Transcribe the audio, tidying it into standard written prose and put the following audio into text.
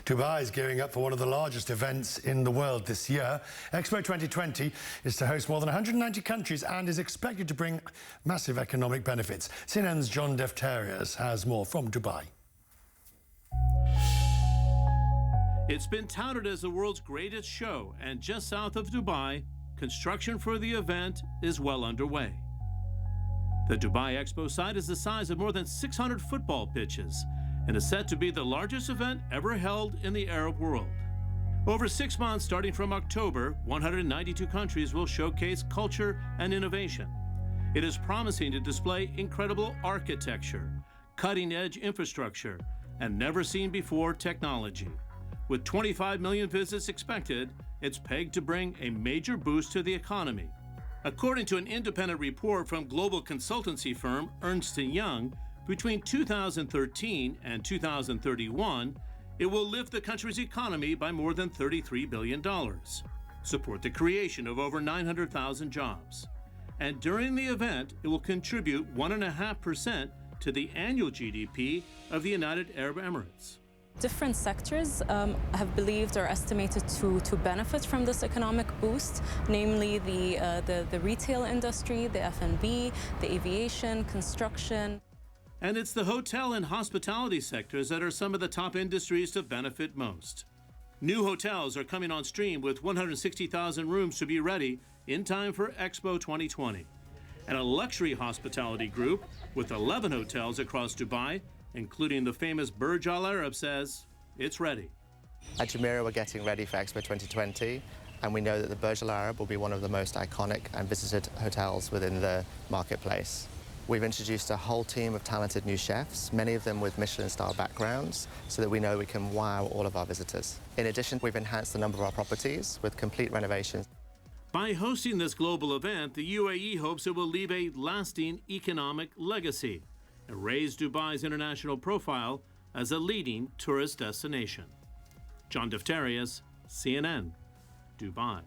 Dubai is gearing up for one of the largest events in the world this year. Expo 2020 is to host more than 190 countries and is expected to bring massive economic benefits. CNN's John Defterios has more from Dubai. It's been touted as the world's greatest show, and just south of Dubai, construction for the event is well underway. The Dubai Expo site is the size of more than 600 football pitches and is set to be the largest event ever held in the Arab world. Over 6 months, starting from October, 192 countries will showcase culture and innovation. It is promising to display incredible architecture, cutting-edge infrastructure, and never-seen-before technology. With 25 million visits expected, it's pegged to bring a major boost to the economy. According to an independent report from global consultancy firm Ernst & Young, between 2013 and 2031, it will lift the country's economy by more than $33 billion, support the creation of over 900,000 jobs. And during the event, it will contribute 1.5% to the annual GDP of the United Arab Emirates. Different sectors have believed or estimated to benefit from this economic boost, namely the retail industry, the F&B, the aviation, construction. And it's the hotel and hospitality sectors that are some of the top industries to benefit most. New hotels are coming on stream with 160,000 rooms to be ready in time for Expo 2020. And a luxury hospitality group with 11 hotels across Dubai, including the famous Burj Al Arab, says it's ready. At Jumeirah, we're getting ready for Expo 2020, and we know that the Burj Al Arab will be one of the most iconic and visited hotels within the marketplace. We've introduced a whole team of talented new chefs, many of them with Michelin-star backgrounds, so that we know we can wow all of our visitors. In addition, we've enhanced the number of our properties with complete renovations. By hosting this global event, the UAE hopes it will leave a lasting economic legacy and raise Dubai's international profile as a leading tourist destination. John Defterios, CNN, Dubai.